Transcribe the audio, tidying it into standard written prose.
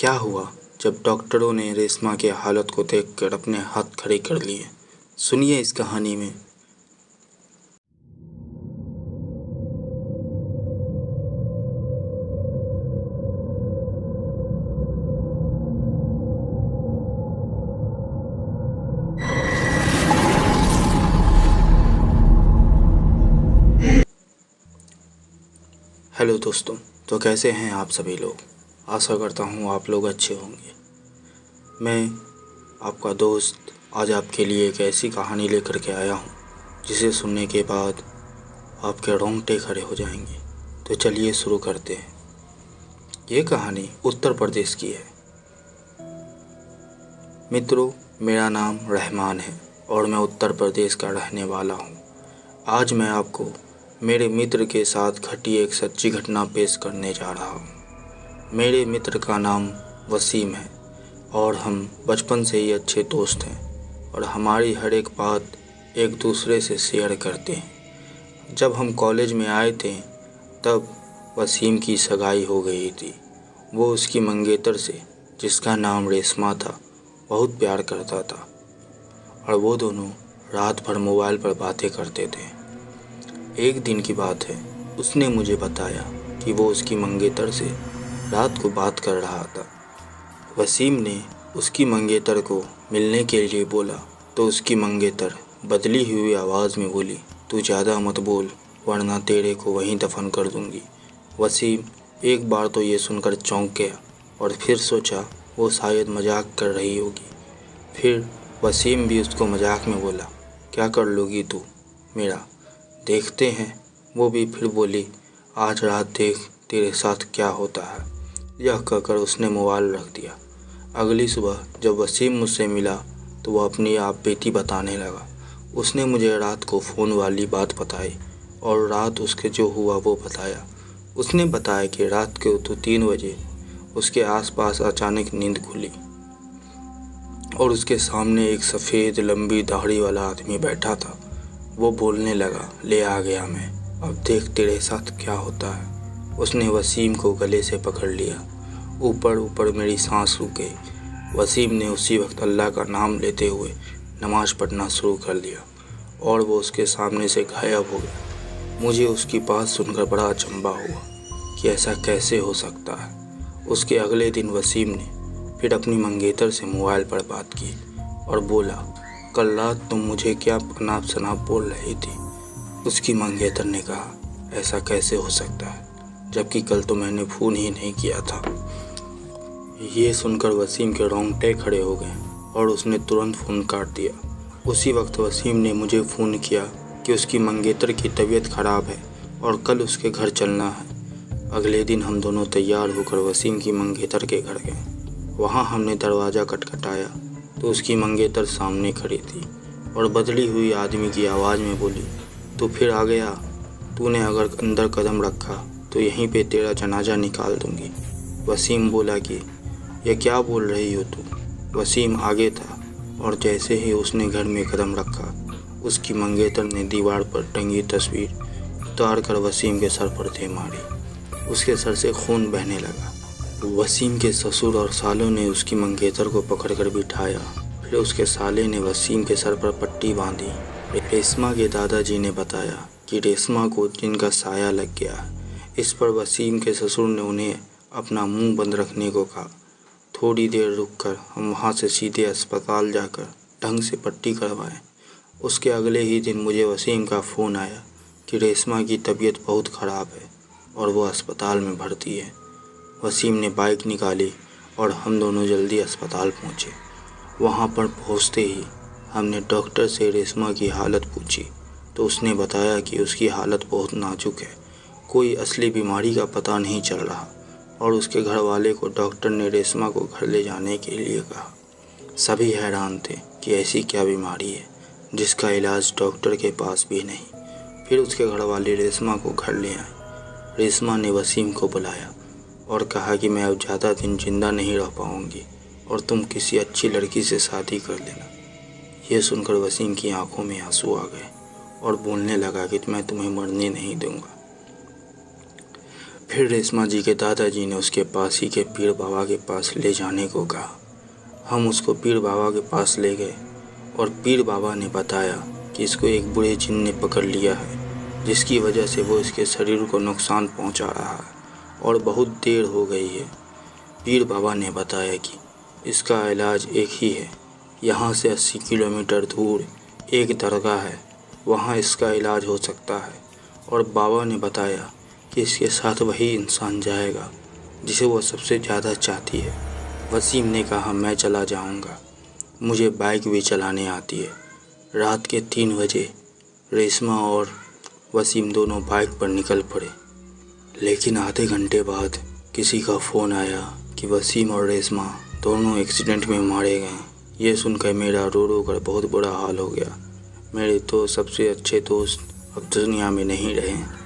क्या हुआ जब डॉक्टरों ने रेशमा की हालत को देखकर अपने हाथ खड़े कर लिए। सुनिए इस कहानी में। हेलो दोस्तों, तो कैसे हैं आप सभी लोग। आशा करता हूँ आप लोग अच्छे होंगे। मैं आपका दोस्त आज आपके लिए एक ऐसी कहानी लेकर के आया हूँ जिसे सुनने के बाद आपके रोंगटे खड़े हो जाएंगे। तो चलिए शुरू करते हैं। ये कहानी उत्तर प्रदेश की है। मित्रों, मेरा नाम रहमान है और मैं उत्तर प्रदेश का रहने वाला हूँ। आज मैं आपको मेरे मित्र के साथ घटी एक सच्ची घटना पेश करने जा रहा हूँ। मेरे मित्र का नाम वसीम है और हम बचपन से ही अच्छे दोस्त हैं और हमारी हर एक बात एक दूसरे से शेयर करते हैं। जब हम कॉलेज में आए थे तब वसीम की सगाई हो गई थी। वो उसकी मंगेतर से, जिसका नाम रेशमा था, बहुत प्यार करता था और वो दोनों रात भर मोबाइल पर बातें करते थे। एक दिन की बात है, उसने मुझे बताया कि वो उसकी मंगेतर से रात को बात कर रहा था। वसीम ने उसकी मंगेतर को मिलने के लिए बोला तो उसकी मंगेतर बदली हुई आवाज़ में बोली, तू ज़्यादा मत बोल वरना तेरे को वहीं दफन कर दूंगी। वसीम एक बार तो ये सुनकर चौंक गया और फिर सोचा वो शायद मजाक कर रही होगी। फिर वसीम भी उसको मजाक में बोला, क्या कर लोगी तू मेरा, देखते हैं। वो भी फिर बोली, आज रात देख तेरे साथ क्या होता है। यह कहकर उसने मोबाइल रख दिया। अगली सुबह जब वसीम मुझसे मिला तो वह अपनी आप बीती बताने लगा। उसने मुझे रात को फ़ोन वाली बात बताई और रात उसके जो हुआ वो बताया। उसने बताया कि रात के तो 3 बजे उसके आसपास अचानक नींद खुली और उसके सामने एक सफ़ेद लंबी दाढ़ी वाला आदमी बैठा था। वो बोलने लगा, ले आ गया मैं, अब देख तेरे साथ क्या होता है। उसने वसीम को गले से पकड़ लिया। ऊपर ऊपर मेरी सांस रुक गई। वसीम ने उसी वक्त अल्लाह का नाम लेते हुए नमाज़ पढ़ना शुरू कर दिया और वो उसके सामने से गायब हो गया। मुझे उसकी बात सुनकर बड़ा अचंभा हुआ कि ऐसा कैसे हो सकता है। उसके अगले दिन वसीम ने फिर अपनी मंगेतर से मोबाइल पर बात की और बोला, कल रात तुम मुझे क्या अनाप शनाप बोल रही थी। उसकी मंगेतर ने कहा, ऐसा कैसे हो सकता है जबकि कल तो मैंने फ़ोन ही नहीं किया था। ये सुनकर वसीम के रोंगटे खड़े हो गए और उसने तुरंत फ़ोन काट दिया। उसी वक्त वसीम ने मुझे फ़ोन किया कि उसकी मंगेतर की तबीयत ख़राब है और कल उसके घर चलना है। अगले दिन हम दोनों तैयार होकर वसीम की मंगेतर के घर गए। वहाँ हमने दरवाज़ा खटखटाया तो उसकी मंगेतर सामने खड़ी थी और बदली हुई आदमी की आवाज़ में बोली, तू फिर आ गया। तूने अगर अंदर कदम रखा तो यहीं पे तेरा जनाजा निकाल दूंगी। वसीम बोला कि यह क्या बोल रही हो तू। वसीम आगे था और जैसे ही उसने घर में कदम रखा उसकी मंगेतर ने दीवार पर टंगी तस्वीर उतार कर वसीम के सर पर दे मारी। उसके सर से खून बहने लगा। वसीम के ससुर और सालों ने उसकी मंगेतर को पकड़कर बिठाया। फिर उसके साले ने वसीम के सर पर पट्टी बांधी। रेशमा के दादाजी ने बताया कि रेशमा को जिनका साया लग गया है। इस पर वसीम के ससुर ने उन्हें अपना मुंह बंद रखने को कहा। थोड़ी देर रुककर हम वहां से सीधे अस्पताल जाकर ढंग से पट्टी करवाए। उसके अगले ही दिन मुझे वसीम का फ़ोन आया कि रेशमा की तबीयत बहुत ख़राब है और वो अस्पताल में भर्ती है। वसीम ने बाइक निकाली और हम दोनों जल्दी अस्पताल पहुँचे। वहाँ पर पहुँचते ही हमने डॉक्टर से रेशमा की हालत पूछी तो उसने बताया कि उसकी हालत बहुत नाजुक है, कोई असली बीमारी का पता नहीं चल रहा और उसके घर वाले को डॉक्टर ने रेशमा को घर ले जाने के लिए कहा। सभी हैरान थे कि ऐसी क्या बीमारी है जिसका इलाज डॉक्टर के पास भी नहीं। फिर उसके घर वाले रेशमा को घर ले आए। रेशमा ने वसीम को बुलाया और कहा कि मैं अब ज़्यादा दिन जिंदा नहीं रह पाऊँगी और तुम किसी अच्छी लड़की से शादी कर लेना। ये सुनकर वसीम की आंखों में आंसू आ गए और बोलने लगा कि मैं तुम्हें मरने नहीं दूंगा। फिर रेशमा जी के दादाजी ने उसके पास ही के पीर बाबा के पास ले जाने को कहा। हम उसको पीर बाबा के पास ले गए और पीर बाबा ने बताया कि इसको एक बुरे जिन ने पकड़ लिया है, जिसकी वजह से वो इसके शरीर को नुकसान पहुंचा रहा है और बहुत देर हो गई है। पीर बाबा ने बताया कि इसका इलाज एक ही है, यहाँ से 80 किलोमीटर दूर एक दरगाह है, वहाँ इसका इलाज हो सकता है। और बाबा ने बताया कि इसके साथ वही इंसान जाएगा जिसे वो सबसे ज़्यादा चाहती है। वसीम ने कहा, मैं चला जाऊंगा, मुझे बाइक भी चलाने आती है। रात के 3 बजे रेशमा और वसीम दोनों बाइक पर निकल पड़े, लेकिन आधे घंटे बाद किसी का फ़ोन आया कि वसीम और रेशमा दोनों एक्सीडेंट में मारे गए। ये सुनकर मेरा रो रो कर बहुत बुरा हाल हो गया। मेरे तो सबसे अच्छे दोस्त अब दुनिया में नहीं रहे।